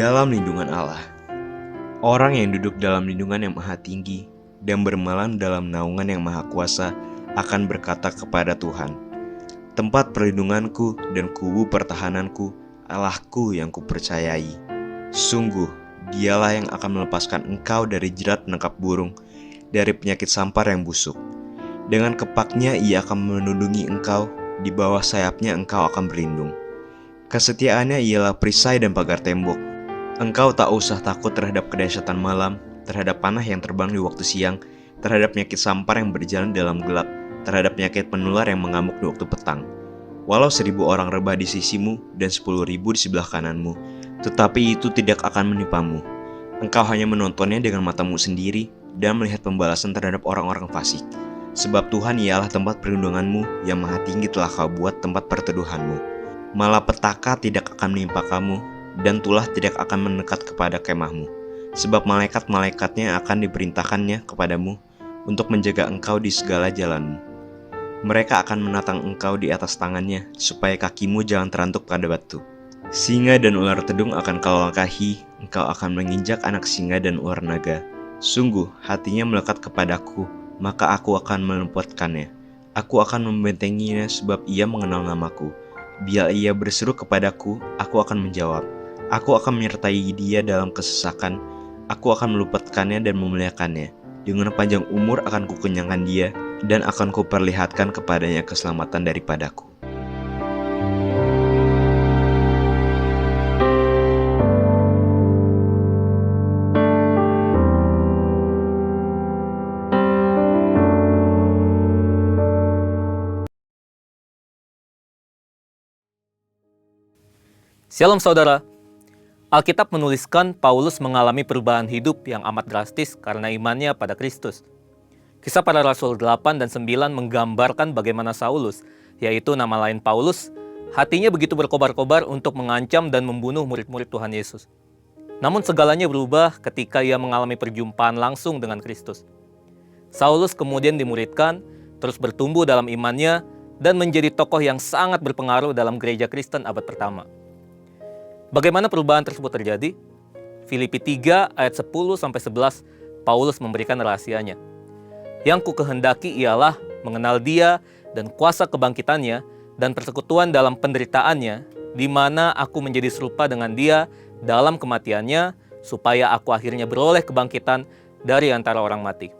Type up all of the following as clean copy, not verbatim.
dalam lindungan Allah. Orang yang duduk dalam lindungan yang maha tinggi dan bermalam dalam naungan yang maha kuasa akan berkata kepada Tuhan, tempat perlindunganku dan kubu pertahananku, Allahku yang kupercayai. Sungguh, dialah yang akan melepaskan engkau dari jerat penangkap burung, dari penyakit sampar yang busuk. Dengan kepaknya ia akan melindungi engkau, di bawah sayapnya engkau akan berlindung. Kesetiaannya ialah perisai dan pagar tembok. Engkau tak usah takut terhadap kedahsyatan malam, terhadap panah yang terbang di waktu siang, terhadap penyakit sampar yang berjalan dalam gelap, terhadap penyakit penular yang mengamuk di waktu petang. Walau 1.000 orang rebah di sisimu dan 10.000 di sebelah kananmu, tetapi itu tidak akan menimpamu. Engkau hanya menontonnya dengan matamu sendiri dan melihat pembalasan terhadap orang-orang fasik. Sebab Tuhan ialah tempat perlindunganmu, yang maha tinggi telah kau buat tempat perteduhanmu. Malapetaka tidak akan menimpa kamu, dan tulah tidak akan mendekat kepada kemahmu. Sebab malaikat-malaikatnya akan diperintahkannya kepadamu untuk menjaga engkau di segala jalanmu. Mereka akan menatang engkau di atas tangannya, supaya kakimu jangan terantuk pada batu. Singa dan ular tedung akan kau langkahi, engkau akan menginjak anak singa dan ular naga. Sungguh, hatinya melekat kepadaku, maka aku akan meluputkannya. Aku akan membentenginya sebab ia mengenal namaku. Bila ia berseru kepadaku, aku akan menjawab. Aku akan menyertai dia dalam kesesakan. Aku akan meluputkannya dan memuliakannya. Dengan panjang umur akan kukenyangkan dia, dan akan kuperlihatkan kepadanya keselamatan daripadaku. Shalom saudara, Alkitab menuliskan Paulus mengalami perubahan hidup yang amat drastis karena imannya pada Kristus. Kisah Para Rasul 8 dan 9 menggambarkan bagaimana Saulus, yaitu nama lain Paulus, hatinya begitu berkobar-kobar untuk mengancam dan membunuh murid-murid Tuhan Yesus. Namun segalanya berubah ketika ia mengalami perjumpaan langsung dengan Kristus. Saulus kemudian dimuridkan, terus bertumbuh dalam imannya, dan menjadi tokoh yang sangat berpengaruh dalam gereja Kristen abad pertama. Bagaimana perubahan tersebut terjadi? Filipi 3 ayat 10-11, Paulus memberikan rahasianya. Yang kukehendaki ialah mengenal dia dan kuasa kebangkitannya dan persekutuan dalam penderitaannya, di mana aku menjadi serupa dengan dia dalam kematiannya, supaya aku akhirnya beroleh kebangkitan dari antara orang mati.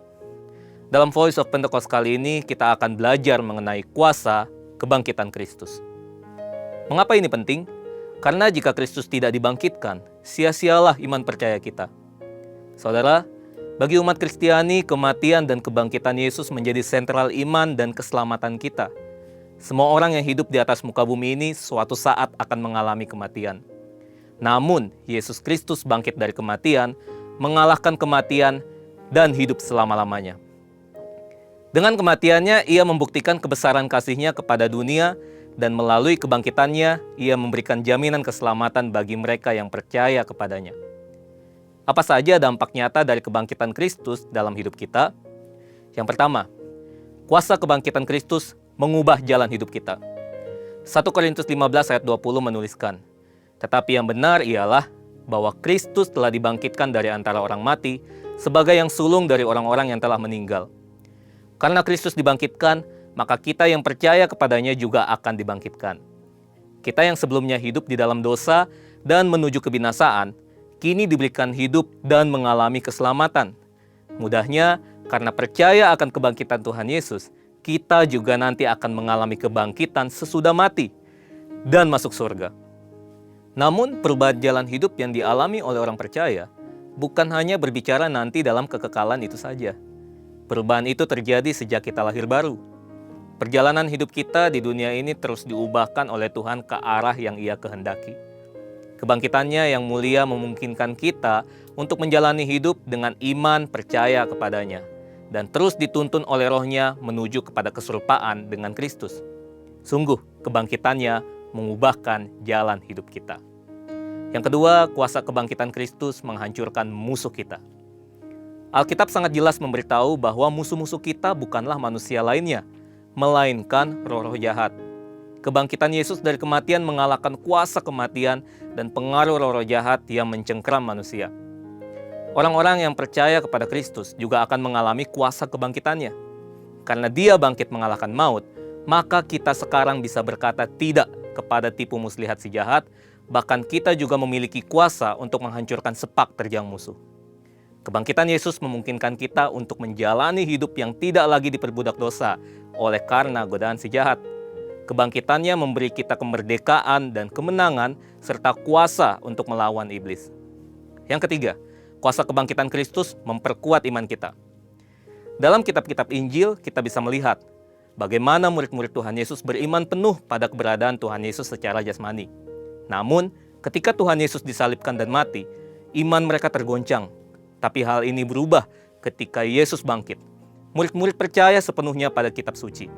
Dalam Voice of Pentecost kali ini, kita akan belajar mengenai kuasa kebangkitan Kristus. Mengapa ini penting? Karena jika Kristus tidak dibangkitkan, sia-sialah iman percaya kita. Saudara, bagi umat Kristiani, kematian dan kebangkitan Yesus menjadi sentral iman dan keselamatan kita. Semua orang yang hidup di atas muka bumi ini suatu saat akan mengalami kematian. Namun, Yesus Kristus bangkit dari kematian, mengalahkan kematian, dan hidup selama-lamanya. Dengan kematiannya, ia membuktikan kebesaran kasih-Nya kepada dunia, dan melalui kebangkitannya, ia memberikan jaminan keselamatan bagi mereka yang percaya kepadanya. Apa saja dampak nyata dari kebangkitan Kristus dalam hidup kita? Yang pertama, kuasa kebangkitan Kristus mengubah jalan hidup kita. 1 Korintus 15 ayat 20 menuliskan, tetapi yang benar ialah bahwa Kristus telah dibangkitkan dari antara orang mati sebagai yang sulung dari orang-orang yang telah meninggal. Karena Kristus dibangkitkan, maka kita yang percaya kepadanya juga akan dibangkitkan. Kita yang sebelumnya hidup di dalam dosa dan menuju kebinasaan, kini diberikan hidup dan mengalami keselamatan. Mudahnya, karena percaya akan kebangkitan Tuhan Yesus, kita juga nanti akan mengalami kebangkitan sesudah mati dan masuk surga. Namun, perubahan jalan hidup yang dialami oleh orang percaya bukan hanya berbicara nanti dalam kekekalan itu saja. Perubahan itu terjadi sejak kita lahir baru. Perjalanan hidup kita di dunia ini terus diubahkan oleh Tuhan ke arah yang Ia kehendaki. Kebangkitannya yang mulia memungkinkan kita untuk menjalani hidup dengan iman percaya kepadanya dan terus dituntun oleh Roh-Nya menuju kepada keserupaan dengan Kristus. Sungguh, kebangkitannya mengubahkan jalan hidup kita. Yang kedua, kuasa kebangkitan Kristus menghancurkan musuh kita. Alkitab sangat jelas memberitahu bahwa musuh-musuh kita bukanlah manusia lainnya, melainkan roh-roh jahat. Kebangkitan Yesus dari kematian mengalahkan kuasa kematian dan pengaruh roh-roh jahat yang mencengkram manusia. Orang-orang yang percaya kepada Kristus juga akan mengalami kuasa kebangkitannya. Karena Dia bangkit mengalahkan maut, maka kita sekarang bisa berkata tidak kepada tipu muslihat si jahat, bahkan kita juga memiliki kuasa untuk menghancurkan sepak terjang musuh. Kebangkitan Yesus memungkinkan kita untuk menjalani hidup yang tidak lagi diperbudak dosa oleh karena godaan si jahat. Kebangkitannya memberi kita kemerdekaan dan kemenangan serta kuasa untuk melawan iblis. Yang ketiga, kuasa kebangkitan Kristus memperkuat iman kita. Dalam kitab-kitab Injil, kita bisa melihat bagaimana murid-murid Tuhan Yesus beriman penuh pada keberadaan Tuhan Yesus secara jasmani. Namun, ketika Tuhan Yesus disalibkan dan mati, iman mereka tergoncang. Tapi hal ini berubah ketika Yesus bangkit. Murid-murid percaya sepenuhnya pada kitab suci.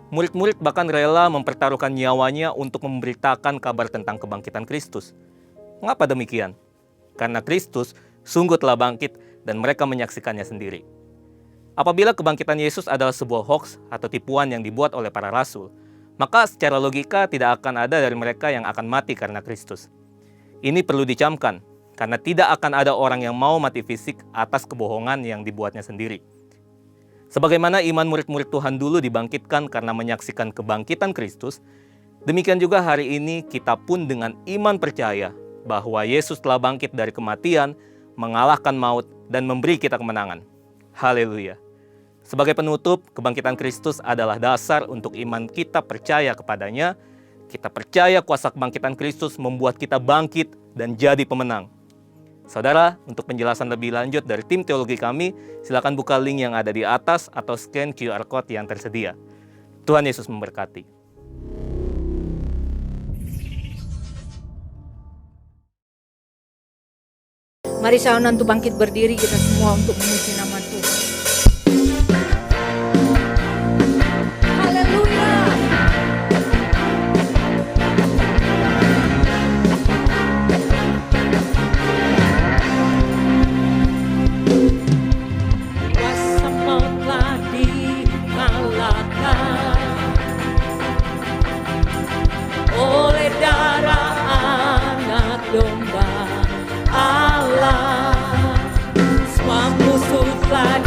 Murid-murid bahkan rela mempertaruhkan nyawanya untuk memberitakan kabar tentang kebangkitan Kristus. Mengapa demikian? Karena Kristus sungguh telah bangkit dan mereka menyaksikannya sendiri. Apabila kebangkitan Yesus adalah sebuah hoax atau tipuan yang dibuat oleh para rasul, maka secara logika tidak akan ada dari mereka yang akan mati karena Kristus. Ini perlu dicamkan, karena tidak akan ada orang yang mau mati fisik atas kebohongan yang dibuatnya sendiri. Sebagaimana iman murid-murid Tuhan dulu dibangkitkan karena menyaksikan kebangkitan Kristus, demikian juga hari ini kita pun dengan iman percaya bahwa Yesus telah bangkit dari kematian, mengalahkan maut, dan memberi kita kemenangan. Haleluya. Sebagai penutup, kebangkitan Kristus adalah dasar untuk iman kita percaya kepadanya. Kita percaya kuasa kebangkitan Kristus membuat kita bangkit dan jadi pemenang. Saudara, untuk penjelasan lebih lanjut dari tim teologi kami, silakan buka link yang ada di atas atau scan QR Code yang tersedia. Tuhan Yesus memberkati. Mari saudara untuk bangkit berdiri kita semua untuk memuji nama Tuhan. Haleluya. Kuasa maut telah dikalahkan oleh darah anak domba Allah, semua musuh telah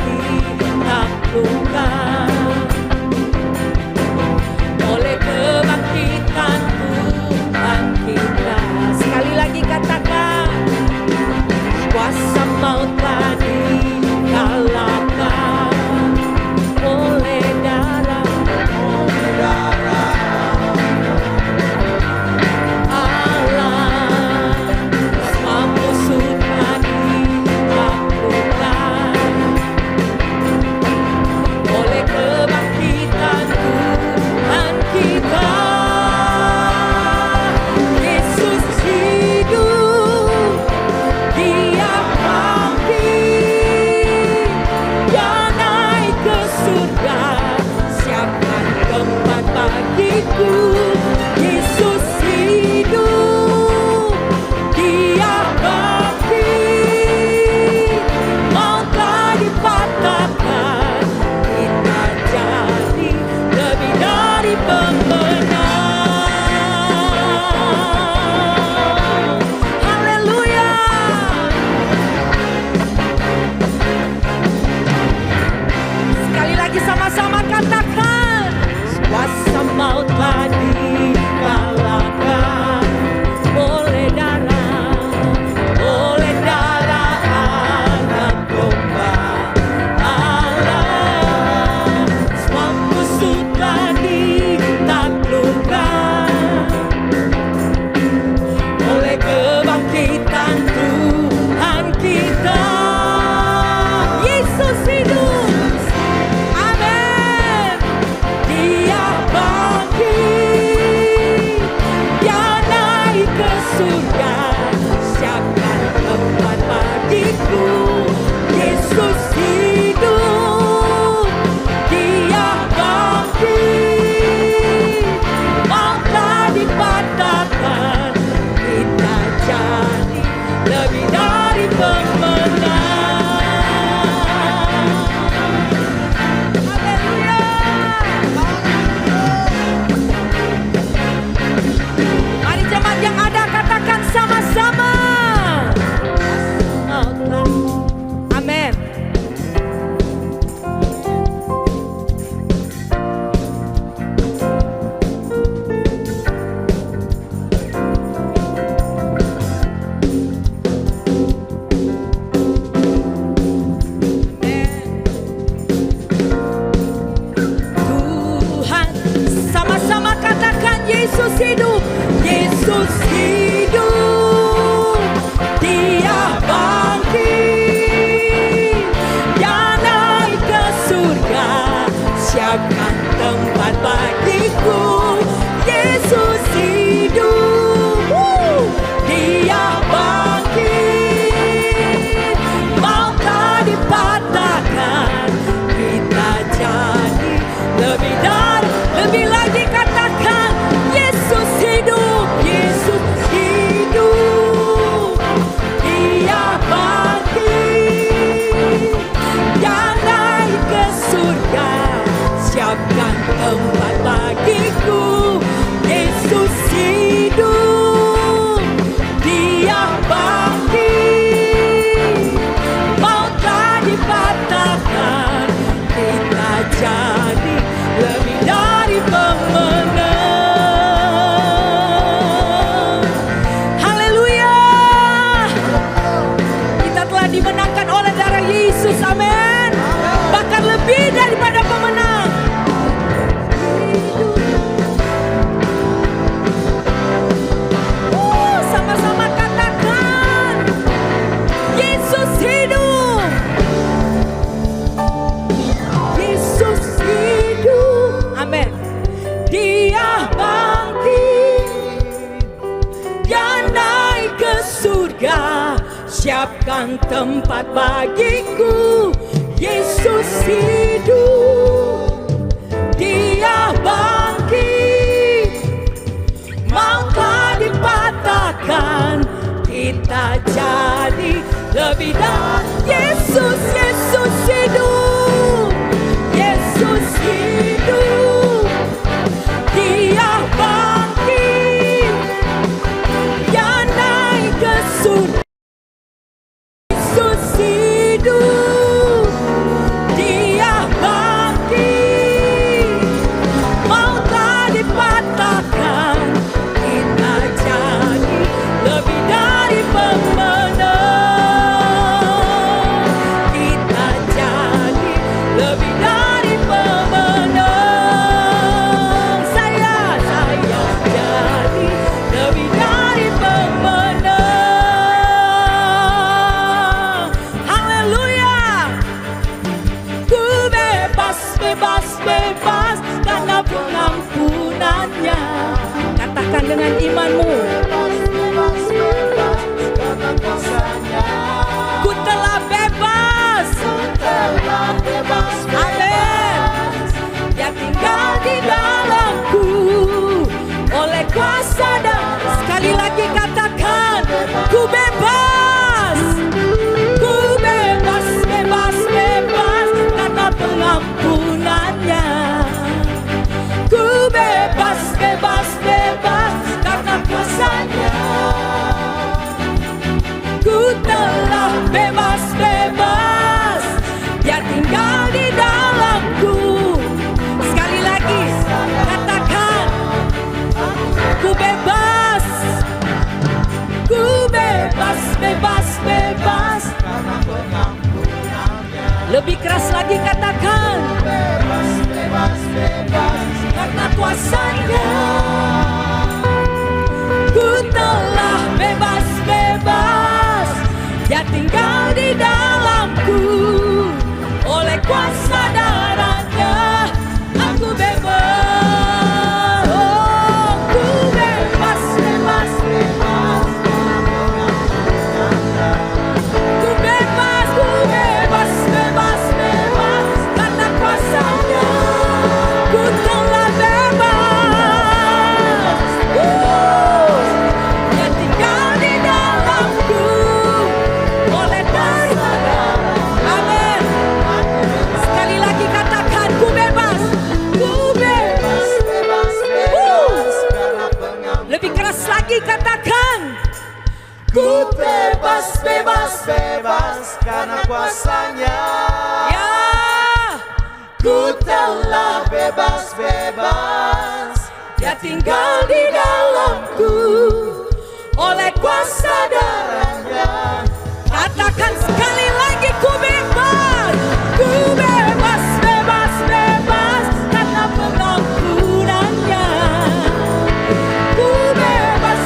Yesus hidup, Dia bangkit, Dia naik ke surga, siapkan tempat bagiku. Yesus hidup, Dia bangkit, mau tak dipatahkan, kita jadi lebih dari, lebih lagi katakan, Yesus hidup, Yesus hidup, Dia bangkit, Dia naik ke surga, siapkan tempat bagiku. Yesus hidup, Dia bangkit, mau tak dipatahkan, kita jadi lebih dari pemenang. Haleluya, kita telah dimenangkan oleh darah Yesus, amin. Bahkan lebih daripada pemenang. Sama-sama katakan, Yesus hidup, Yesus hidup, amin. Dia bangkit, Dia naik ke surga, siapkan tempat bagiku. Yesus hidup, Dia bangkit, mau tak dipatahkan, kita jadi lebih dari. Yesus, Yesus hidup, Yesus hidup, Dia bangkit, Dia naik ke surga. Yesus hidup, Dia bangkit, mau tak dipatahkan, kita jadi lebih dari pemenang. Kita jadi lebih dari pemenang. Saya jadi lebih dari pemenang. Haleluya. Ku bebas, bebas, bebas karena pengampunannya. Katakan dengan imanmu. Ku telah bebas. Amin. Dia tinggal di dalamku oleh kuasa dan, sekali lagi katakan, ku bebas. Ku bebas, bebas, bebas karena pengampunannya. Ku bebas, bebas, bebas karena kuasanya. Ku telah bebas, bebas, Dia tinggal di dalamku. Sekali lagi katakan, ku bebas. Ku bebas, bebas, bebas. Lebih keras lagi katakan, bebas, bebas, bebas karena kuasanya. Ku telah bebas, bebas, Dia tinggal di dalamku oleh kuasa darahnya. Aku bebas, oh, ku bebas, bebas, bebas. Ku bebas, ku bebas, bebas, bebas karena kuasanya. Ku telah bebas, Dia tinggal di dalamku oleh kuasa darah. Amin. Sekali lagi katakan, ku bebas, ku bebas, bebas, bebas karena pengampunan. Lebih keras lagi katakan, ku bebas, bebas, bebas karena kuasanya. Ya, ku telah bebas, bebas, Dia tinggal di dalamku oleh kuasa darahnya. Katakan sekali lagi, ku bebas, ku bebas, bebas, bebas karena pengampunannya. Ku bebas,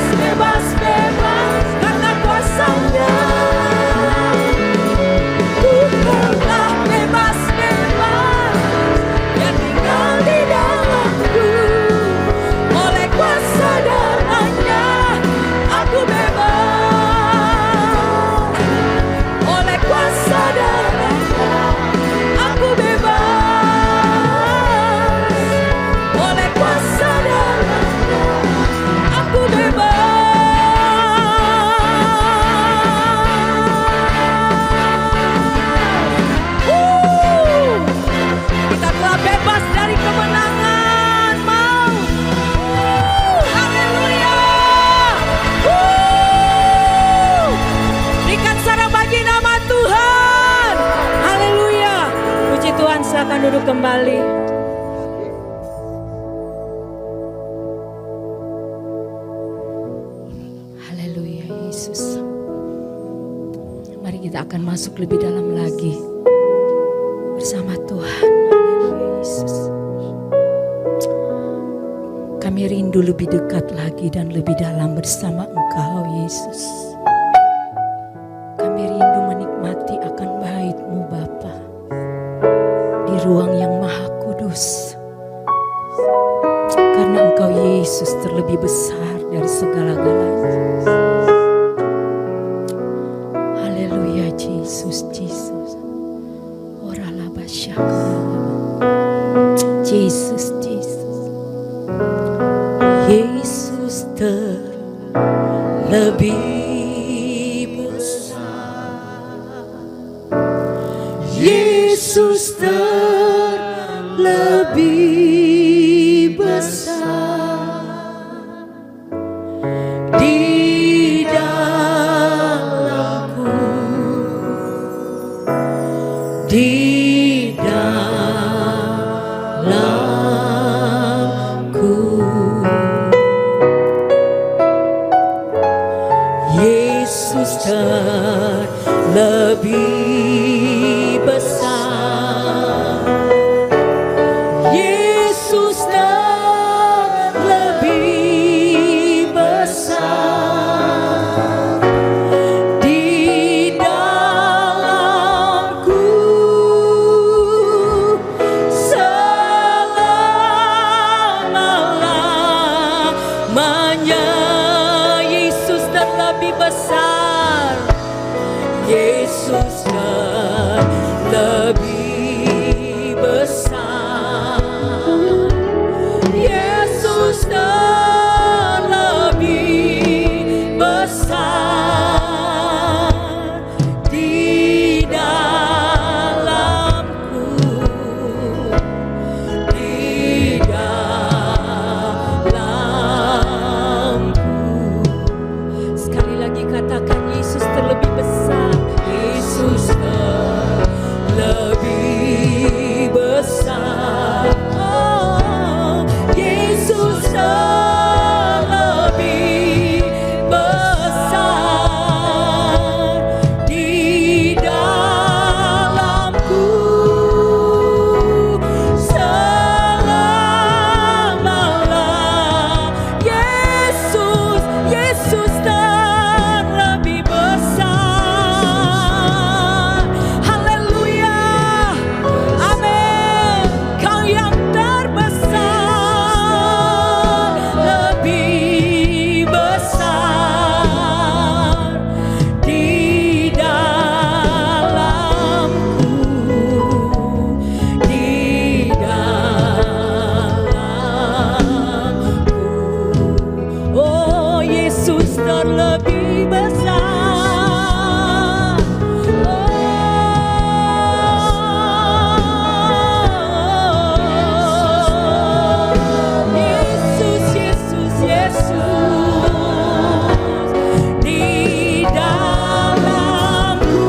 duduk kembali. Haleluya Yesus. Mari kita akan masuk lebih dalam lagi bersama Tuhan. Haleluya Yesus. Kami rindu lebih dekat lagi dan lebih dalam bersama Engkau Yesus. Kami rindu menikmati akan bait-Mu Bapa di ruang yang maha kudus. Karena Engkau Yesus terlebih besar dari segala-galanya. Haleluya Yesus, Yesus. Oralah basyaka. Yesus, Yesus. Yesus terlebih besar. Yesus terlebih besar di dalamku, di dalamku. Yesus terlebih besar. Yesus terlebih besar di dalamku selama-lamanya. Yesus terlebih besar. Yesus terlebih besar. Yesus terlebih besar di dalamku, di dalamku. Sekali lagi katakan Yesus terlebih besar. Yesus terlebih besar. Oh, Yesus terlebih besar di dalamku selama-lamanya. Yesus, Yesus terlebih besar. Haleluya. Amin. Kau yang terbesar, lebih besar di dalamku, di dalamku. Oh, Yesus terlebih besar. Oh, Yesus, Yesus, Yesus di dalamku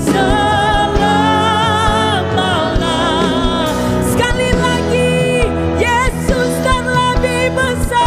selama-lamanya. Sekali lagi, Yesus terlebih besar.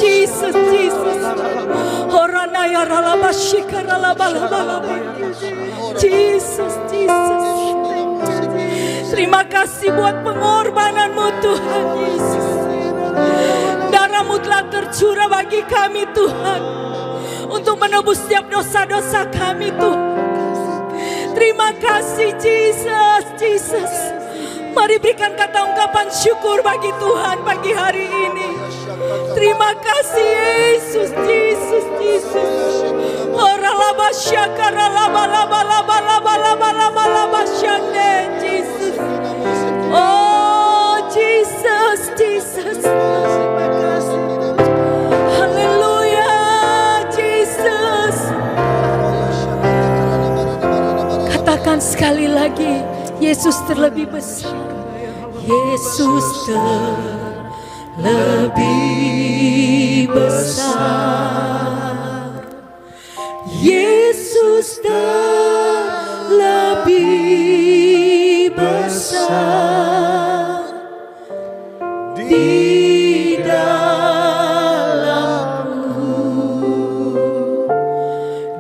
Jesus, Jesus. Jesus, Jesus. Terima kasih buat pengorbananmu Tuhan Yesus. Darahmu telah tercurah bagi kami Tuhan, untuk menebus setiap dosa-dosa kami Tuhan. Terima kasih Jesus, Jesus. Mari berikan kata ungkapan syukur bagi Tuhan pagi hari ini. Terima kasih Yesus, Jesus, Jesus. Jesus. Oh Jesus, Jesus. Haleluya, Jesus. Katakan sekali lagi, Yesus terlebih besar. Yesus terlebih besar. Yesus terlebih besar di dalamku,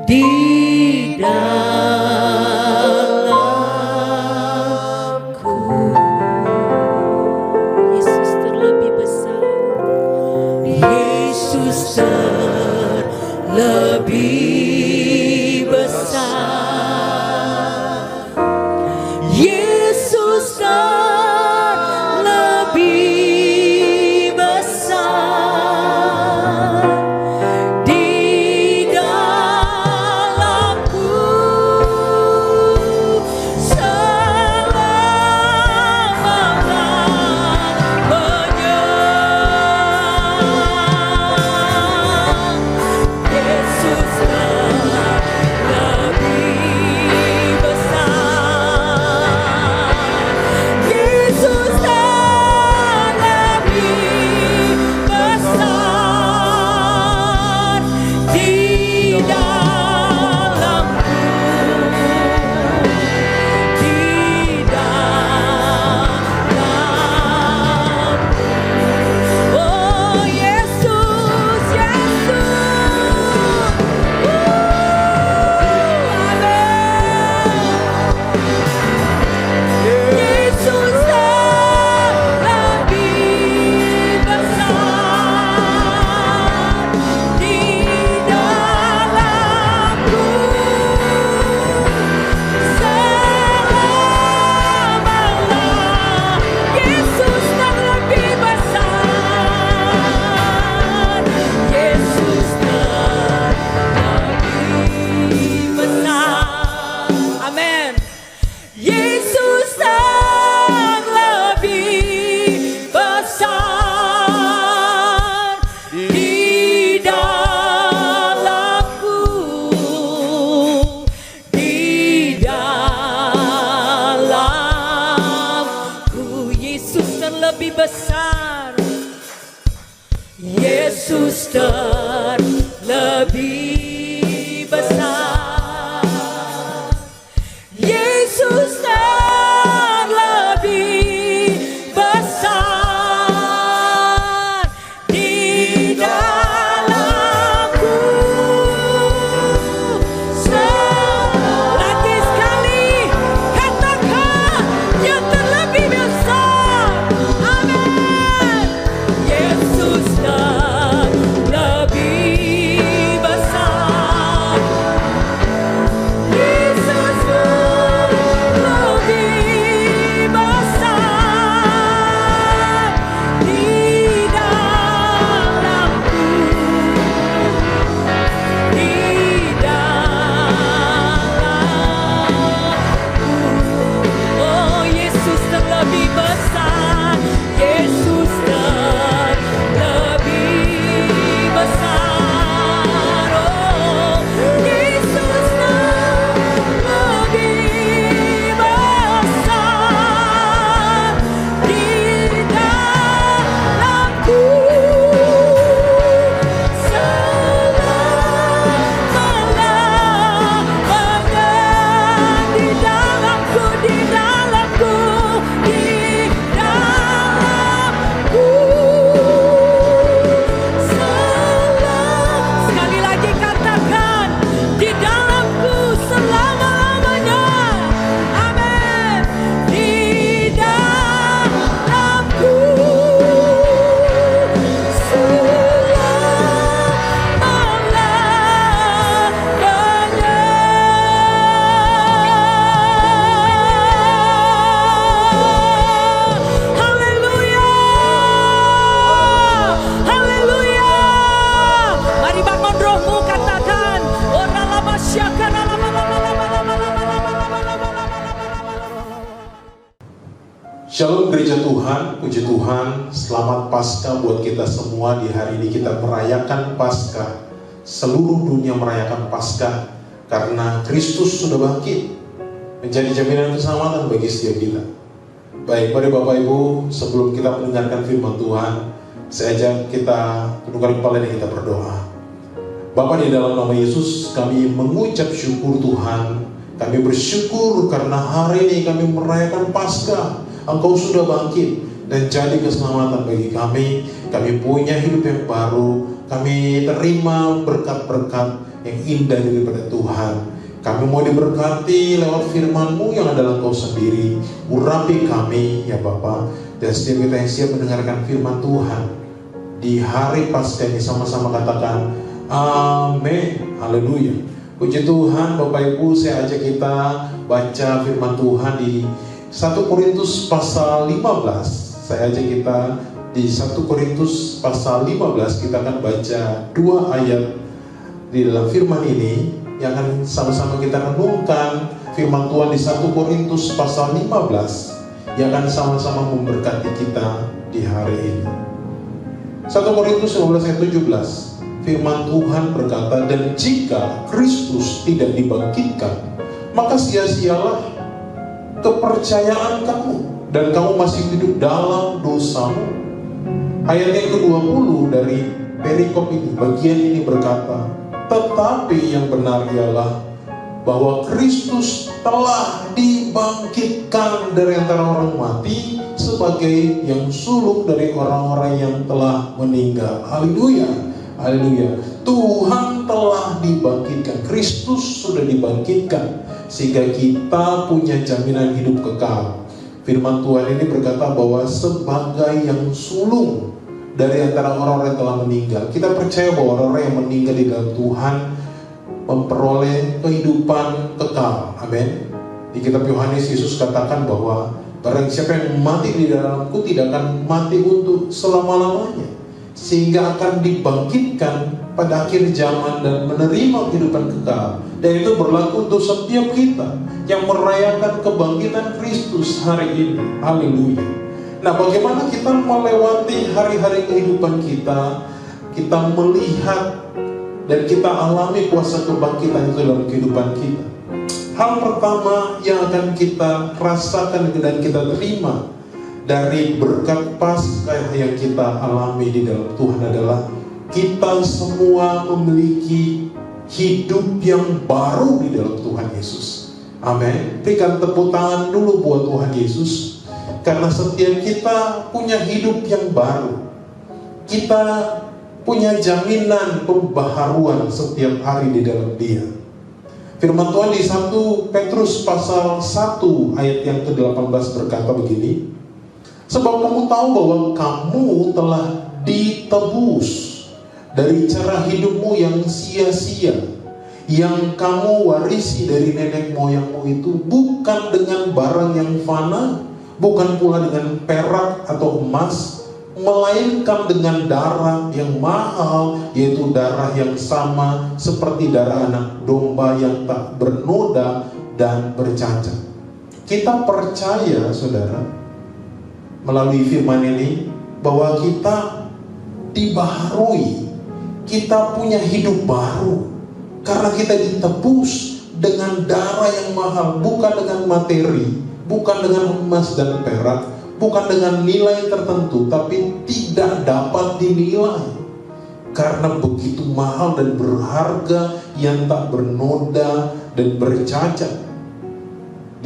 di dalamku. Yesus terlebih besar. Yesus terlebih besar. Yesus terlebih besar di dalamku. Selamanya Yesus terlebih besar. Yesus terlebih besar di dalamku, di dalamku. Oh Yesus, Yesus. Yesus terlebih besar di dalamku. Selamanya Yesus terlebih besar. Yesus terlebih besar. Amin. Yesus terlebih besar di dalamku, di dalamku. Yesus terlebih besar. Yesus terlebih besar. Yesus terlebih besar di dalamku. Lagi sekali katakan, Dia terlebih besar. Amin. Yesus terlebih Shalom gereja Tuhan, puji Tuhan, selamat Paskah buat kita semua. Di hari ini kita merayakan Paskah. Seluruh dunia merayakan Paskah karena Kristus sudah bangkit, menjadi jaminan keselamatan bagi setiap kita. Baik, mari Bapak Ibu, sebelum kita mendengarkan firman Tuhan, saya ajak kita tundukkan kepala dan kita berdoa. Bapa, di dalam nama Yesus kami mengucap syukur Tuhan. Kami bersyukur karena hari ini kami merayakan Paskah. Engkau sudah bangkit dan jadi keselamatan bagi kami. Kami punya hidup yang baru. Kami terima berkat-berkat yang indah daripada Tuhan. Kami mau diberkati lewat firman-Mu yang adalah Engkau sendiri. Urapi kami ya Bapa. Dan setiap kita yang siap mendengarkan firman Tuhan di hari Paskah ini, sama-sama katakan amin. Haleluya. Puji Tuhan. Bapak Ibu, saya ajak kita baca firman Tuhan di 1 Korintus pasal 15. Saya ajak kita di 1 Korintus pasal 15. Kita akan baca 2 ayat di dalam firman ini yang akan sama-sama kita renungkan firman Tuhan di 1 Korintus pasal 15 yang akan sama-sama memberkati kita di hari ini. 1 Korintus 15 ayat 17. Firman Tuhan berkata, dan jika Kristus tidak dibangkitkan, maka sia-sialah kepercayaan kamu, dan kamu masih hidup dalam dosamu. Ayat yang ke-20 dari perikop ini, bagian ini berkata, tetapi yang benar ialah bahwa Kristus telah dibangkitkan dari antara orang mati sebagai yang sulung dari orang-orang yang telah meninggal. Haleluya, haleluya. Tuhan telah dibangkitkan, Kristus sudah dibangkitkan, sehingga kita punya jaminan hidup kekal. Firman Tuhan ini berkata bahwa sebagai yang sulung dari antara orang-orang yang telah meninggal, kita percaya bahwa orang-orang yang meninggal di dalam Tuhan memperoleh kehidupan kekal. Amin. Di kitab Yohanes, Yesus katakan bahwa barang siapa yang mati di dalamku tidak akan mati untuk selama-lamanya, sehingga akan dibangkitkan pada akhir zaman dan menerima kehidupan kekal. Dan itu berlaku untuk setiap kita yang merayakan kebangkitan Kristus hari ini. Haleluya. Nah, bagaimana kita melewati hari-hari kehidupan kita? Kita melihat dan kita alami kuasa kebangkitan itu dalam kehidupan kita. Hal pertama yang akan kita rasakan dan kita terima dari berkat Paskah yang kita alami di dalam Tuhan adalah kita semua memiliki hidup yang baru di dalam Tuhan Yesus. Amin. Berikan tepuk tangan dulu buat Tuhan Yesus, karena setiap kita punya hidup yang baru. Kita punya jaminan pembaharuan setiap hari di dalam Dia. Firman Tuhan di 1 Petrus pasal 1 ayat yang ke-18 berkata begini, sebab kamu tahu bahwa kamu telah ditebus dari cara hidupmu yang sia-sia, yang kamu warisi dari nenek moyangmu itu, bukan dengan barang yang fana, bukan pula dengan perak atau emas, melainkan dengan darah yang mahal, yaitu darah yang sama seperti darah anak domba yang tak bernoda dan bercacat. Kita percaya, saudara, melalui firman ini bahwa kita dibaharui, kita punya hidup baru karena kita ditebus dengan darah yang mahal, bukan dengan materi, bukan dengan emas dan perak, bukan dengan nilai tertentu, tapi tidak dapat dinilai karena begitu mahal dan berharga, yang tak bernoda dan bercacat.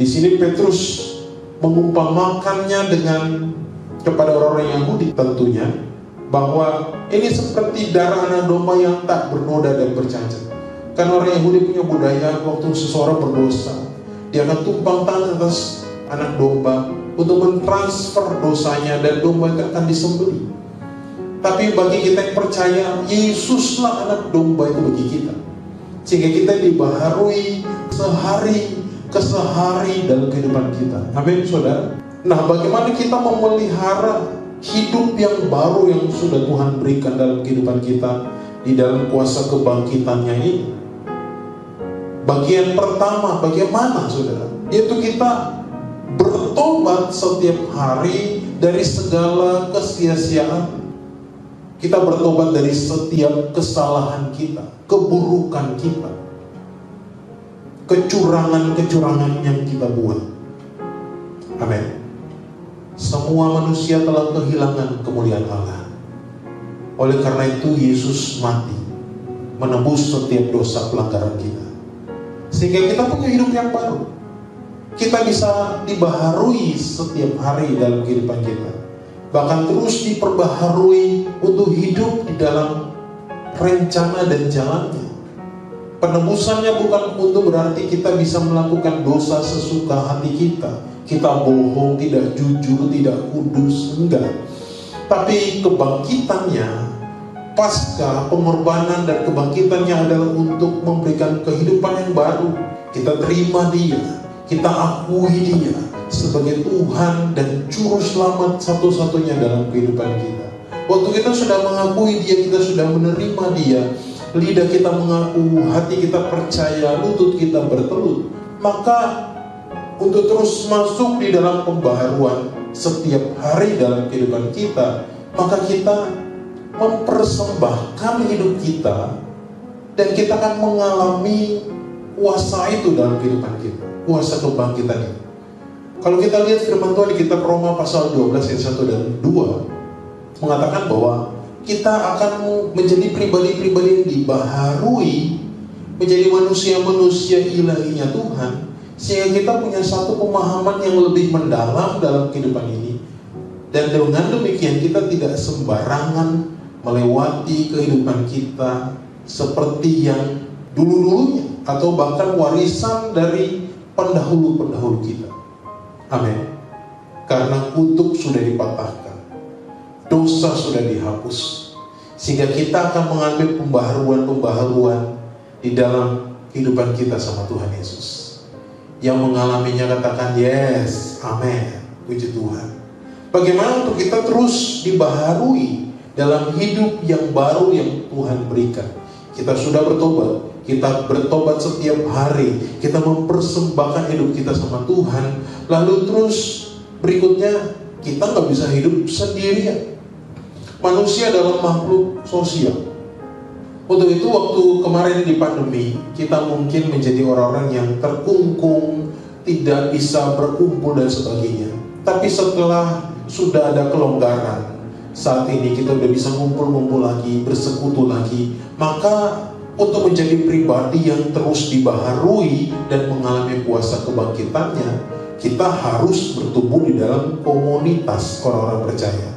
Di sini Petrus mengumpamakannya dengan kepada orang-orang Yahudi tentunya, bahwa ini seperti darah anak domba yang tak bernoda dan bercacat. Karena orang Yahudi punya budaya, waktu seseorang berdosa, dia akan tumpang tangan atas anak domba untuk mentransfer dosanya, dan domba itu akan disembelih. Tapi bagi kita yang percaya, Yesuslah anak domba itu bagi kita, sehingga kita dibaharui sehari ke sehari dalam kehidupan kita. Amin, saudara. Nah, bagaimana kita memelihara hidup yang baru yang sudah Tuhan berikan dalam kehidupan kita di dalam kuasa kebangkitannya ini? Bagian pertama, bagaimana, saudara? Yaitu kita bertobat setiap hari dari segala kesia-siaan. Kita bertobat dari setiap kesalahan kita, keburukan kita, kecurangan-kecurangan yang kita buat. Amin. Semua manusia telah kehilangan kemuliaan Allah. Oleh karena itu Yesus mati menebus setiap dosa pelanggaran kita, sehingga kita punya hidup yang baru. Kita bisa dibaharui setiap hari dalam kehidupan kita, bahkan terus diperbaharui untuk hidup di dalam rencana dan jalannya. Penebusannya bukan untuk berarti kita bisa melakukan dosa sesuka hati kita. Kita bohong, tidak jujur, tidak kudus, enggak. Tapi kebangkitannya, pasca pengorbanan dan kebangkitannya adalah untuk memberikan kehidupan yang baru. Kita terima Dia, kita akui Dia sebagai Tuhan dan Juru Selamat satu-satunya dalam kehidupan kita. Waktu kita sudah mengakui Dia, kita sudah menerima Dia, lidah kita mengaku, hati kita percaya, lutut kita bertelut, maka untuk terus masuk di dalam pembaharuan setiap hari dalam kehidupan kita, maka kita mempersembahkan hidup kita, dan kita akan mengalami kuasa itu dalam kehidupan kita, kuasa kebangkitan itu. Kalau kita lihat firman Tuhan di kitab Roma pasal 12 ayat 1 dan 2 mengatakan bahwa kita akan menjadi pribadi-pribadi yang dibaharui, menjadi manusia-manusia ilahinya Tuhan, sehingga kita punya satu pemahaman yang lebih mendalam dalam kehidupan ini. Dan dengan demikian kita tidak sembarangan melewati kehidupan kita seperti yang dulu-dulunya, atau bahkan warisan dari pendahulu-pendahulu kita. Amin. Karena kutuk sudah dipatahkan, dosa sudah dihapus, sehingga kita akan mengambil pembaharuan-pembaharuan di dalam kehidupan kita sama Tuhan Yesus. Yang mengalaminya katakan yes, amin, puji Tuhan. Bagaimana untuk kita terus dibaharui dalam hidup yang baru yang Tuhan berikan? Kita sudah bertobat, kita bertobat setiap hari, kita mempersembahkan hidup kita sama Tuhan. Lalu terus berikutnya, kita gak bisa hidup sendirian. Manusia adalah makhluk sosial. Untuk itu waktu kemarin di pandemi, kita mungkin menjadi orang-orang yang terkungkung, tidak bisa berkumpul dan sebagainya. Tapi setelah sudah ada kelonggaran, saat ini kita udah bisa ngumpul-ngumpul lagi, bersekutu lagi, maka untuk menjadi pribadi yang terus dibaharui dan mengalami kuasa kebangkitannya, kita harus bertumbuh di dalam komunitas orang-orang percaya.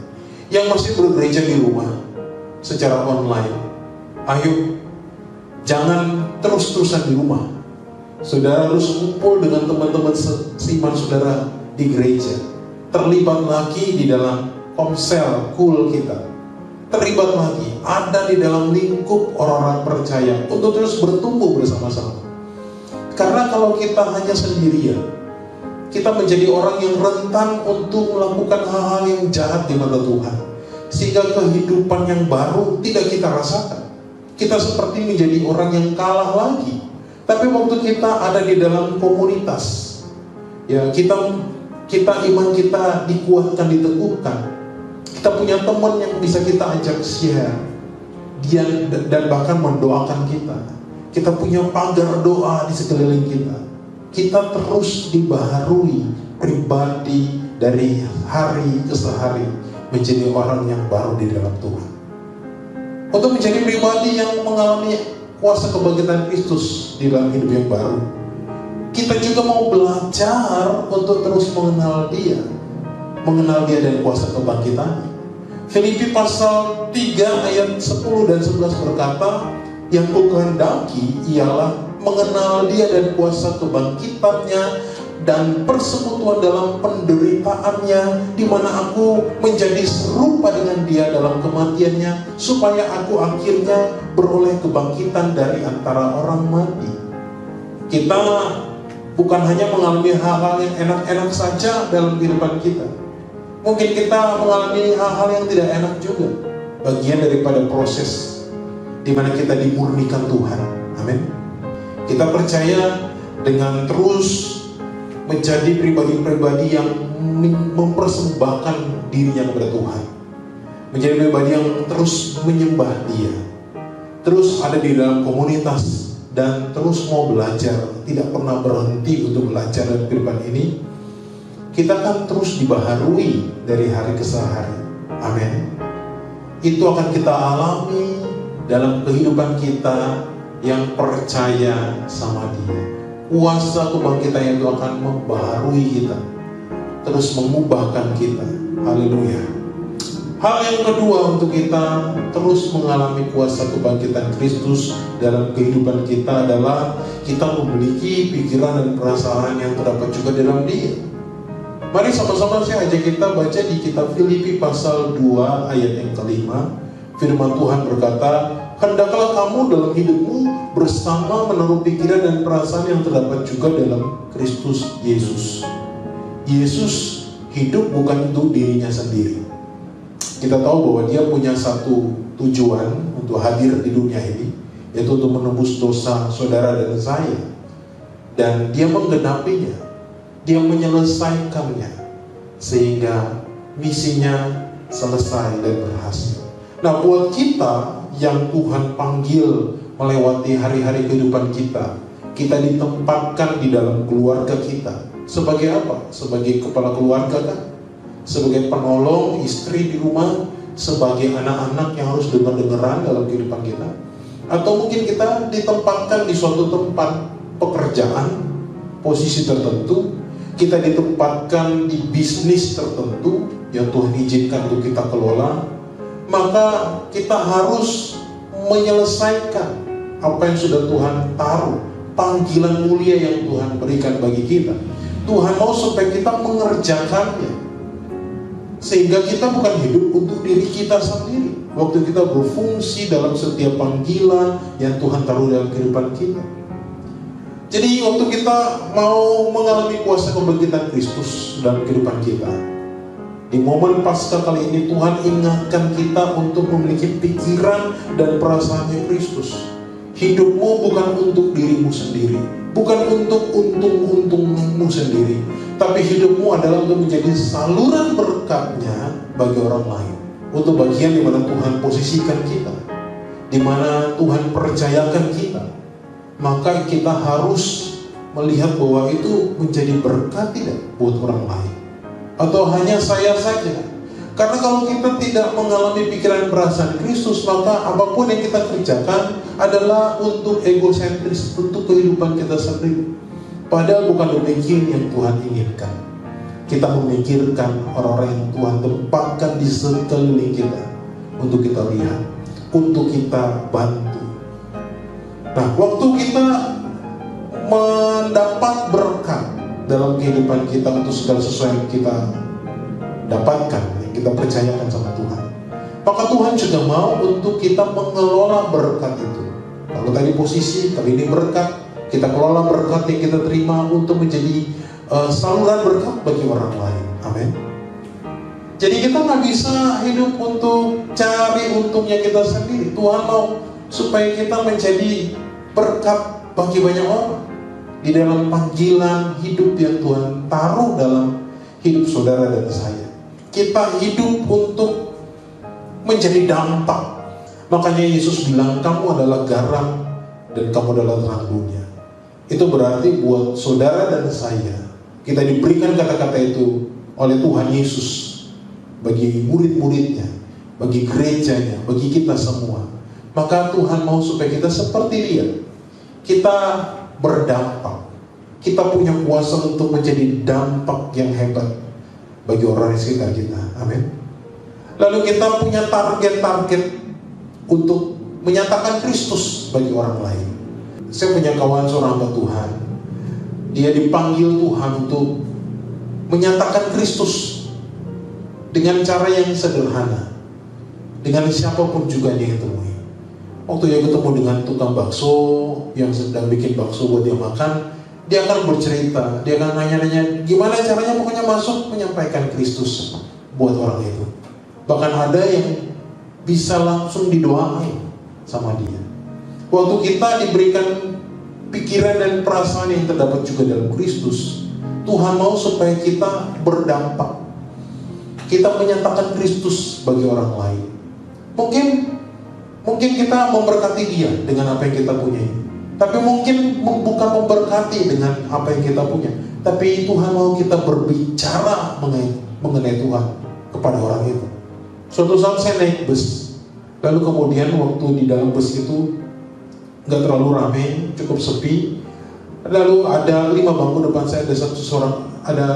Yang masih bergereja di rumah secara online, ayo, jangan terus-terusan di rumah. Saudara harus kumpul dengan teman-teman seiman saudara di gereja. Terlibat lagi di dalam komsel cool kita. Terlibat lagi, ada di dalam lingkup orang-orang percaya untuk terus bertumbuh bersama-sama. Karena kalau kita hanya sendirian, kita menjadi orang yang rentan untuk melakukan hal-hal yang jahat di mata Tuhan, sehingga kehidupan yang baru tidak kita rasakan. Kita seperti menjadi orang yang kalah lagi. Tapi waktu kita ada di dalam komunitas, ya kita iman kita dikuatkan, diteguhkan. Kita punya teman yang bisa kita ajak share, dia dan bahkan mendoakan kita. Kita punya pagar doa di sekeliling kita. Kita terus dibaharui pribadi dari hari ke hari menjadi orang yang baru di dalam Tuhan. Untuk menjadi pribadi yang mengalami kuasa kebangkitan Kristus di dalam hidup yang baru, kita juga mau belajar untuk terus mengenal Dia dan kuasa kebangkitannya. Filipi pasal 3 ayat 10 dan 11 berkata, yang kukehendaki ialah mengenal Dia dan kuasa kebangkitannya dan persekutuan dalam penderitaannya, di mana aku menjadi serupa dengan Dia dalam kematiannya, supaya aku akhirnya beroleh kebangkitan dari antara orang mati. Kita bukan hanya mengalami hal-hal yang enak-enak saja dalam kehidupan kita. Mungkin kita mengalami hal-hal yang tidak enak juga, bagian daripada proses di mana kita dimurnikan Tuhan. Amin. Kita percaya dengan terus menjadi pribadi-pribadi yang mempersembahkan dirinya kepada Tuhan, menjadi pribadi yang terus menyembah Dia, terus ada di dalam komunitas dan terus mau belajar, tidak pernah berhenti untuk belajar dalam kehidupan ini, kita akan terus dibaharui dari hari ke hari. Amin. Itu akan kita alami dalam kehidupan kita yang percaya sama Dia. Kuasa kebangkitan itu akan membaharui kita, terus mengubahkan kita. Haleluya. Hal yang kedua untuk kita terus mengalami kuasa kebangkitan Kristus dalam kehidupan kita adalah kita memiliki pikiran dan perasaan yang terdapat juga dalam Dia. Mari sama-sama saya ajak kita baca di kitab Filipi pasal 2 ayat yang kelima. Firman Tuhan berkata, hendaklah kamu dalam hidupmu bersama menaruh pikiran dan perasaan yang terdapat juga dalam Kristus Yesus. Yesus hidup bukan untuk dirinya sendiri. Kita tahu bahwa Dia punya satu tujuan untuk hadir di dunia ini, yaitu untuk menebus dosa saudara dan saya. Dan Dia menggenapinya, Dia menyelesaikannya, sehingga misinya selesai dan berhasil. Nah, buat kita yang Tuhan panggil melewati hari-hari kehidupan kita, kita ditempatkan di dalam keluarga kita. Sebagai apa? Sebagai kepala keluarga kan? Sebagai penolong istri di rumah, sebagai anak-anak yang harus dengar-dengaran dalam kehidupan kita. Atau mungkin kita ditempatkan di suatu tempat pekerjaan, posisi tertentu, kita ditempatkan di bisnis tertentu yang Tuhan izinkan untuk kita kelola. Maka kita harus menyelesaikan apa yang sudah Tuhan taruh, panggilan mulia yang Tuhan berikan bagi kita. Tuhan mau supaya kita mengerjakannya, sehingga kita bukan hidup untuk diri kita sendiri. Waktu kita berfungsi dalam setiap panggilan yang Tuhan taruh dalam kehidupan kita. Jadi waktu kita mau mengalami kuasa kebangkitan Kristus dalam kehidupan kita, di momen Paskah kali ini Tuhan ingatkan kita untuk memiliki pikiran dan perasaannya Kristus. Hidupmu bukan untuk dirimu sendiri, bukan untuk untung-untungmu sendiri, tapi hidupmu adalah untuk menjadi saluran berkatnya bagi orang lain. Untuk bagian di mana Tuhan posisikan kita, di mana Tuhan percayakan kita, maka kita harus melihat bahwa itu menjadi berkat tidak buat orang lain. Atau hanya saya saja. Karena kalau kita tidak mengalami pikiran perasaan Kristus, maka apapun yang kita kerjakan adalah untuk egosentris, untuk kehidupan kita sendiri. Padahal bukan demikian yang Tuhan inginkan. Kita memikirkan orang-orang yang Tuhan tempatkan di sekeliling kita, untuk kita lihat, untuk kita bantu. Nah, waktu kita mendapat berkat dalam kehidupan kita untuk segala sesuatu yang kita dapatkan, yang kita percayakan sama Tuhan, maka Tuhan juga mau untuk kita mengelola berkat itu. Kalau tadi posisi, kali ini berkat, kita kelola berkat yang kita terima untuk menjadi saluran berkat bagi orang lain. Amin. Jadi kita nggak bisa hidup untuk cari untungnya kita sendiri. Tuhan mau supaya kita menjadi berkat bagi banyak orang di dalam panggilan hidup yang Tuhan taruh dalam hidup saudara dan saya. Kita hidup untuk menjadi dampak. Makanya Yesus bilang, kamu adalah garam dan kamu adalah terang dunia. Itu berarti buat saudara dan saya, kita diberikan kata-kata itu oleh Tuhan Yesus bagi murid-muridnya, bagi gerejanya, bagi kita semua. Maka Tuhan mau supaya kita seperti Dia. Kita berdampak. Kita punya kuasa untuk menjadi dampak yang hebat bagi orang di sekitar kita. Amin. Lalu kita punya target-target untuk menyatakan Kristus bagi orang lain. Saya punya kawan seorang hamba Tuhan. Dia dipanggil Tuhan untuk menyatakan Kristus dengan cara yang sederhana, dengan siapapun juga dia temui. Waktu dia ketemu dengan tukang bakso yang sedang bikin bakso buat dia makan, dia akan bercerita, dia akan nanya-nanya gimana caranya, pokoknya masuk menyampaikan Kristus buat orang itu. Bahkan ada yang bisa langsung didoain sama dia. Waktu kita diberikan pikiran dan perasaan yang terdapat juga dalam Kristus, Tuhan mau supaya kita berdampak. Kita menyatakan Kristus bagi orang lain. Mungkin kita memberkati dia dengan apa yang kita punya. Tapi mungkin bukan memberkati dengan apa yang kita punya. Tapi Tuhan mau kita berbicara mengenai Tuhan kepada orang itu. Suatu saat saya naik bus. Lalu kemudian waktu di dalam bus itu gak terlalu ramai, cukup sepi. Lalu ada 5 bangku depan saya, ada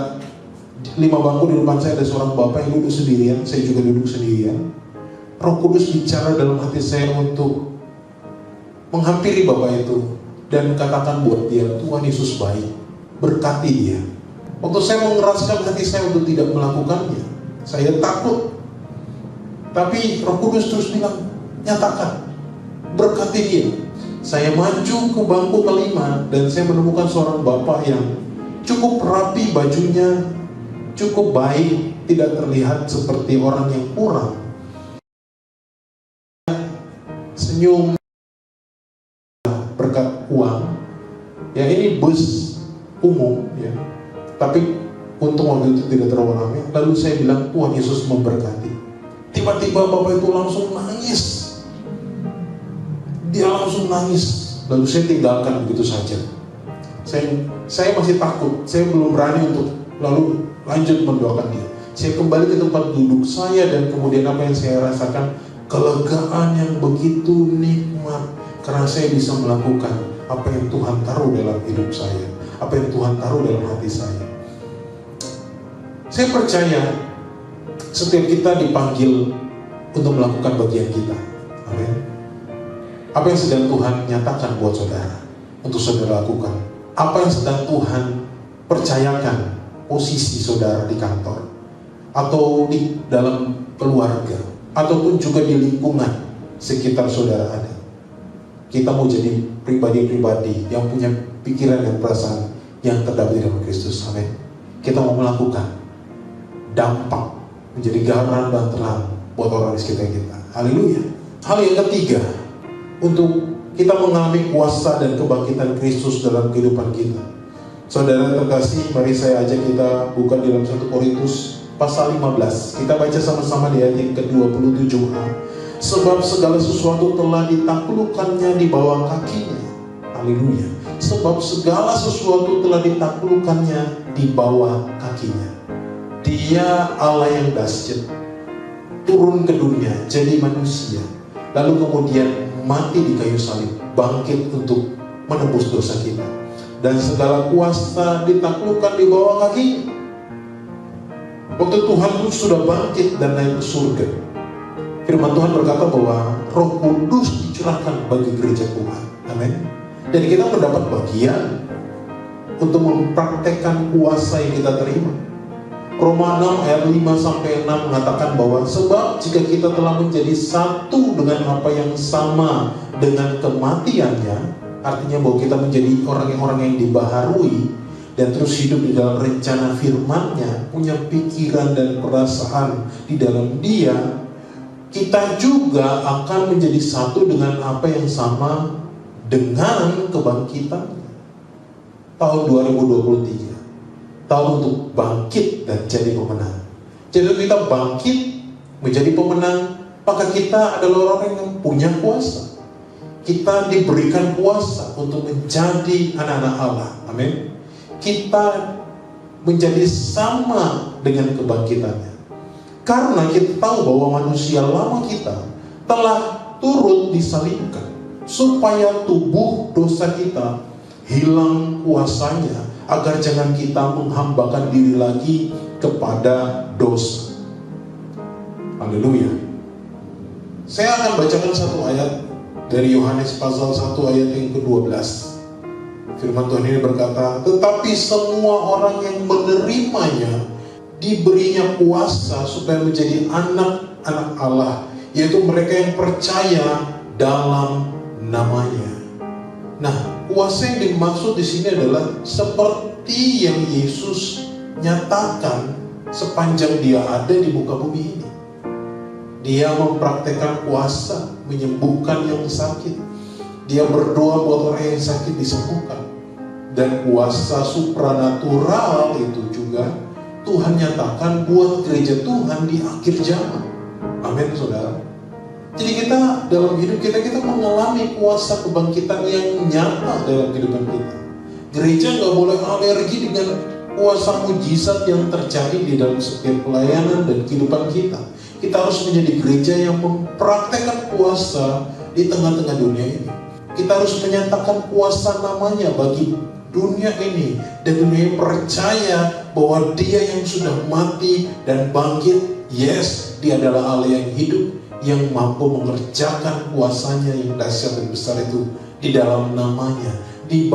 5 bangku di depan saya, ada seorang bapak yang duduk sendirian. Saya juga duduk sendirian. Roh Kudus bicara dalam hati saya untuk menghampiri bapak itu dan katakan buat dia, Tuhan Yesus baik, berkati dia. Waktu saya mengeraskan hati saya untuk tidak melakukannya, saya takut. Tapi Roh Kudus terus bilang, nyatakan, berkati dia. Saya maju ke bangku kelima dan saya menemukan seorang bapak yang cukup rapi bajunya, cukup baik, tidak terlihat seperti orang yang kurang. Senyum berkat uang. Ya, ini bus umum ya. Tapi untung waktu itu tidak terlalu ramai. Lalu saya bilang, Tuhan Yesus memberkati. Tiba-tiba bapak itu langsung nangis. Dia langsung nangis. Lalu saya tinggalkan begitu saja. Saya masih takut. Saya belum berani untuk lalu lanjut mendoakan dia. Saya kembali ke tempat duduk saya dan kemudian apa yang saya rasakan, kelegaan yang begitu nikmat karena saya bisa melakukan apa yang Tuhan taruh dalam hidup saya, apa yang Tuhan taruh dalam hati saya. Saya percaya setiap kita dipanggil untuk melakukan bagian kita. Amin. Apa yang sedang Tuhan nyatakan buat saudara untuk saudara lakukan? Apa yang sedang Tuhan percayakan posisi saudara di kantor atau di dalam keluarga ataupun juga di lingkungan sekitar saudara ada? Kita mau jadi pribadi-pribadi yang punya pikiran dan perasaan yang terdapat di dalam Kristus. Amin. Kita mau melakukan dampak, menjadi garam dan terang buat orang di sekitar kita. Haleluya. Hal yang ketiga, untuk kita mengalami kuasa dan kebangkitan Kristus dalam kehidupan kita. Saudara terkasih, mari saya ajak kita buka di dalam 1 Korintus pasal 15. Kita baca sama-sama di ayat yang ke-27a. Sebab segala sesuatu telah ditaklukkannya di bawah kakinya. Haleluya. Sebab segala sesuatu telah ditaklukkannya di bawah kakinya. Dia Allah yang dahsyat, turun ke dunia, jadi manusia, lalu kemudian mati di kayu salib, bangkit untuk menebus dosa kita. Dan segala kuasa ditaklukkan di bawah kakinya. Waktu Tuhan itu sudah bangkit dan naik ke surga, firman Tuhan berkata bahwa Roh Kudus dicurahkan bagi gereja Tuhan. Amin. Dan kita mendapat bagian untuk mempraktekkan kuasa yang kita terima. Roma 6 ayat 5-6 mengatakan bahwa sebab jika kita telah menjadi satu dengan apa yang sama dengan kematiannya, artinya bahwa kita menjadi orang-orang yang dibaharui dan terus hidup di dalam rencana firman-Nya, punya pikiran dan perasaan di dalam Dia, kita juga akan menjadi satu dengan apa yang sama dengan kebangkitan tahun 2023. Tahun untuk bangkit dan jadi pemenang. Jadi kita bangkit menjadi pemenang, maka kita adalah orang yang punya kuasa. Kita diberikan kuasa untuk menjadi anak-anak Allah. Amin. Kita menjadi sama dengan kebangkitannya. Karena kita tahu bahwa manusia lama kita telah turut disalibkan supaya tubuh dosa kita hilang kuasanya, agar jangan kita menghambakan diri lagi kepada dosa. Haleluya. Saya akan bacakan satu ayat dari Yohanes pasal 1 ayat yang ke-12. Firman Tuhan ini berkata, tetapi semua orang yang menerimanya diberinya kuasa supaya menjadi anak-anak Allah, yaitu mereka yang percaya dalam namanya. Nah, kuasa yang dimaksud di sini adalah seperti yang Yesus nyatakan sepanjang dia ada di muka bumi ini. Dia mempraktekkan kuasa, menyembuhkan yang sakit. Dia berdoa buat orang yang sakit disembuhkan. dan kuasa supranatural itu juga Tuhan nyatakan buat gereja Tuhan di akhir zaman. Amin, saudara. Jadi kita dalam hidup kita mengalami kuasa kebangkitan yang nyata dalam kehidupan kita. Gereja nggak boleh alergi dengan kuasa mujizat yang terjadi di dalam setiap pelayanan dan kehidupan kita. Kita harus menjadi gereja yang mempraktekkan kuasa di tengah-tengah dunia ini. Kita harus menyatakan kuasa namanya bagi dunia ini, dan dunia ini percaya bahwa Dia yang sudah mati dan bangkit, yes, Dia adalah Allah yang hidup, yang mampu mengerjakan kuasanya yang dahsyat dan besar itu di dalam namanya, di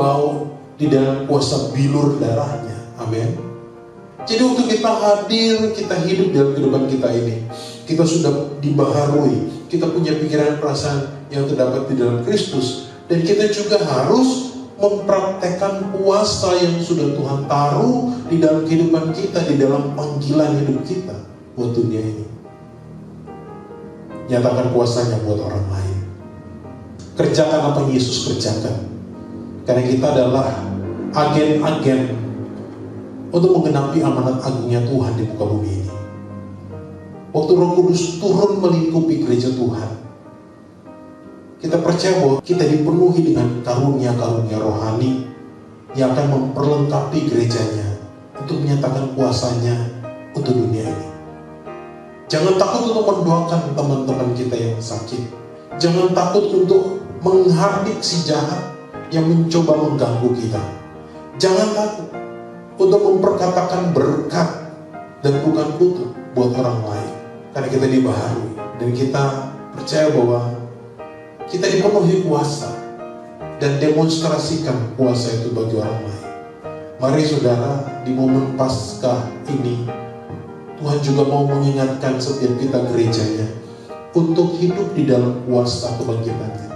dalam kuasa bilur darahnya. Amin. Jadi waktu kita hadir, kita hidup dalam kehidupan kita ini, kita sudah dibaharui, kita punya pikiran perasaan yang terdapat di dalam Kristus, dan kita juga harus mempraktekkan kuasa yang sudah Tuhan taruh di dalam kehidupan kita, di dalam panggilan hidup kita buat dunia ini. Nyatakan kuasanya buat orang lain. Kerjakan apa yang Yesus kerjakan. Karena kita adalah agen-agen untuk menggenapi amanat agungnya Tuhan di muka bumi ini. Waktu Roh Kudus turun melingkupi gereja Tuhan, kita percaya bahwa kita dipenuhi dengan karunia-karunia rohani yang akan memperlengkapi gerejanya untuk menyatakan kuasanya untuk dunia ini. Jangan takut untuk mendoakan teman-teman kita yang sakit. Jangan takut untuk menghardik si jahat yang mencoba mengganggu kita. Jangan takut untuk memperkatakan berkat dan bukan kutuk buat orang lain. Karena kita dibaharui dan kita percaya bahwa kita dipenuhi kuasa dan demonstrasikan kuasa itu bagi orang lain. Mari saudara, di momen Paskah ini Tuhan juga mau mengingatkan setiap kita gerejanya untuk hidup di dalam kuasa kebangkitannya.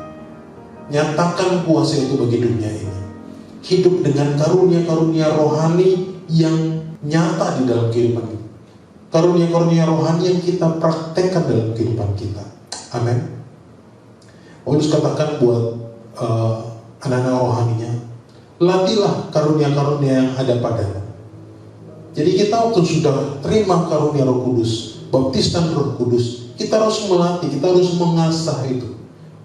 Nyatakan kuasa itu bagi dunia ini. Hidup dengan karunia-karunia rohani yang nyata di dalam kehidupan kita. Karunia-karunia rohani yang kita praktekkan dalam kehidupan kita. Amin. Paulus katakan buat anak-anak rohaninya, latihlah karunia-karunia yang ada padamu. Jadi kita waktu sudah terima karunia Roh Kudus, baptisan Roh Kudus, kita harus melatih, kita harus mengasah itu.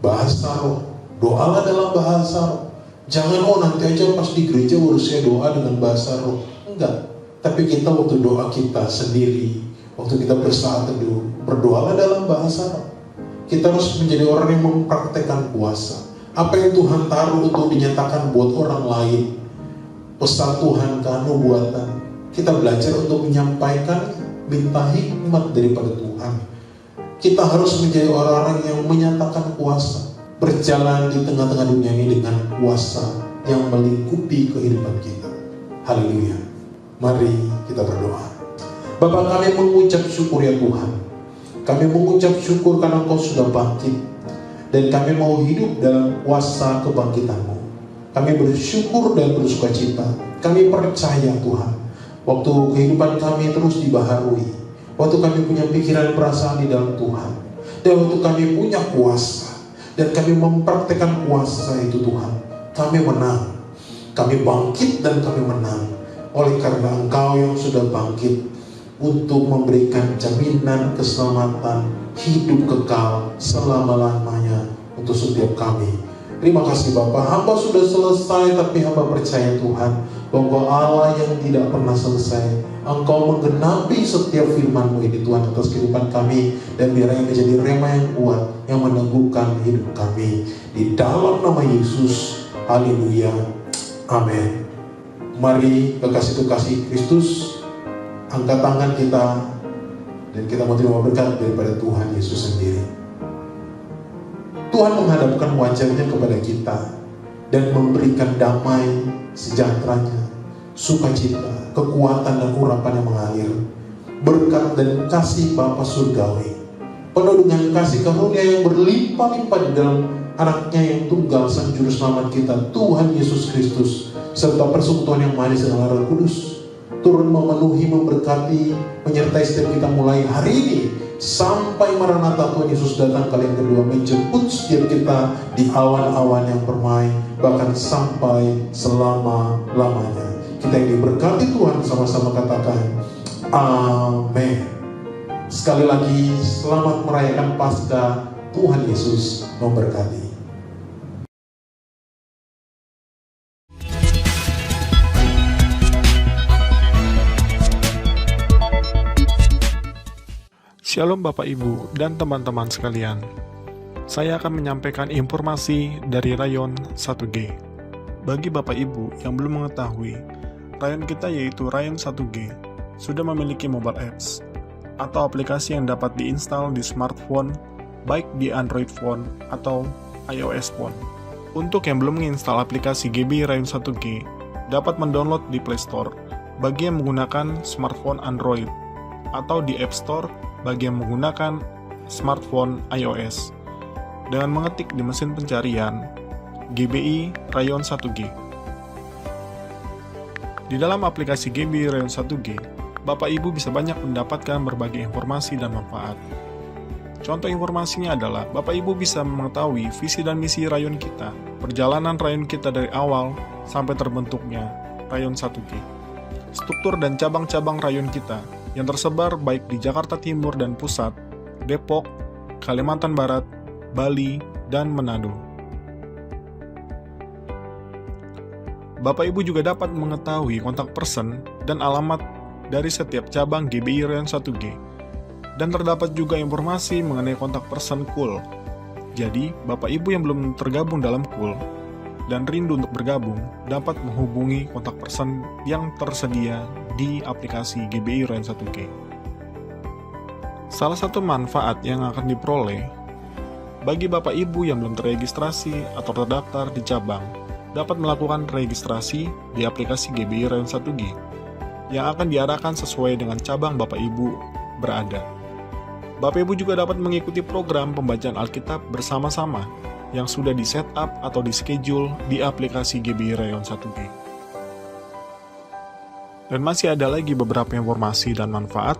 Bahasa roh, doalah dalam bahasa roh. Jangan nanti aja pas di gereja urusnya doa dengan bahasa roh. Enggak. Tapi kita waktu doa kita sendiri, waktu kita bersaat teduh, berdoalah dalam bahasa roh. Kita harus menjadi orang yang mempraktekkan kuasa. Apa yang Tuhan taruh untuk dinyatakan buat orang lain, pesan Tuhan kanubuatan, kita belajar untuk menyampaikan, minta hikmat daripada Tuhan. Kita harus menjadi orang-orang yang menyatakan kuasa, berjalan di tengah-tengah dunia ini dengan kuasa yang melingkupi kehidupan kita. Haleluya. Mari kita berdoa. Bapa, kami mengucap syukur ya Tuhan. Kami mengucap syukur karena Engkau sudah bangkit, dan kami mau hidup dalam kuasa kebangkitan-Mu. Kami bersyukur dan bersuka cita. Kami percaya Tuhan, waktu kehidupan kami terus dibaharui, waktu kami punya pikiran perasaan di dalam Tuhan, dan waktu kami punya kuasa, dan kami mempraktekkan kuasa itu Tuhan, kami menang, kami bangkit dan kami menang, oleh karena Engkau yang sudah bangkit untuk memberikan jaminan keselamatan hidup kekal selama-lamanya untuk setiap kami. Terima kasih Bapa, hamba sudah selesai, tapi hamba percaya Tuhan bahwa Allah yang tidak pernah selesai, Engkau menggenapi setiap firman-Mu ini Tuhan atas kehidupan kami, dan biarnya menjadi rema yang kuat yang meneguhkan hidup kami di dalam nama Yesus. Haleluya. Amin. Mari kekasih-kekasih Kristus, angkat tangan kita dan kita mau terima berkat daripada Tuhan Yesus sendiri. Tuhan menghadapkan wajahnya kepada kita dan memberikan damai sejahteranya, sukacita, kekuatan dan urapan yang mengalir, berkat dan kasih Bapa surgawi, penuh dengan kasih karunia yang berlimpah-limpah di dalam anaknya yang tunggal Sang Juru Selamat kita, Tuhan Yesus Kristus, serta persekutuan yang manis dengan Roh Kudus, turun memenuhi, memberkati, menyertai setiap kita mulai hari ini sampai Maranatha Tuhan Yesus datang kali yang kedua, menjemput setiap kita di awan-awan yang permai, bahkan sampai selama-lamanya. Kita yang diberkati Tuhan, sama-sama katakan amin. Sekali lagi selamat merayakan Paskah. Tuhan Yesus memberkati. Shalom Bapak Ibu dan teman-teman sekalian. Saya akan menyampaikan informasi dari Rayon 1G. Bagi Bapak Ibu yang belum mengetahui, Rayon kita yaitu Rayon 1G sudah memiliki mobile apps atau aplikasi yang dapat diinstal di smartphone, baik di Android phone atau iOS phone. Untuk yang belum menginstal aplikasi GBI Rayon 1G, dapat mendownload di Play Store bagi yang menggunakan smartphone Android atau di App Store bagi yang menggunakan smartphone iOS dengan mengetik di mesin pencarian GBI Rayon 1G. Di dalam aplikasi GBI Rayon 1G, Bapak Ibu bisa banyak mendapatkan berbagai informasi dan manfaat. Contoh informasinya adalah Bapak Ibu bisa mengetahui visi dan misi Rayon kita, perjalanan Rayon kita dari awal sampai terbentuknya Rayon 1G, struktur dan cabang-cabang Rayon kita yang tersebar baik di Jakarta Timur dan Pusat, Depok, Kalimantan Barat, Bali, dan Manado. Bapak Ibu juga dapat mengetahui kontak person dan alamat dari setiap cabang GBI Rayon 1G. Dan terdapat juga informasi mengenai kontak person KUL. Jadi, Bapak Ibu yang belum tergabung dalam KUL dan rindu untuk bergabung, dapat menghubungi kontak person yang tersedia di aplikasi GBI Rayon 1G. Salah satu manfaat yang akan diperoleh bagi Bapak Ibu yang belum terregistrasi atau terdaftar di cabang, dapat melakukan registrasi di aplikasi GBI Rayon 1G yang akan diarahkan sesuai dengan cabang Bapak Ibu berada. Bapak Ibu juga dapat mengikuti program pembacaan Alkitab bersama-sama yang sudah di-set up atau di-schedule di aplikasi GBI Rayon 1G. Dan masih ada lagi beberapa informasi dan manfaat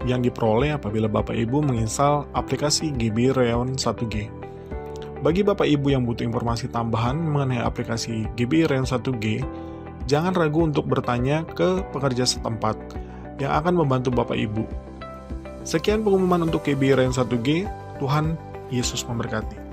yang diperoleh apabila Bapak Ibu menginstal aplikasi GBI Rayon 1G. Bagi Bapak Ibu yang butuh informasi tambahan mengenai aplikasi GBI Rayon 1G, jangan ragu untuk bertanya ke pekerja setempat yang akan membantu Bapak Ibu. Sekian pengumuman untuk GBI Rayon 1G. Tuhan Yesus memberkati.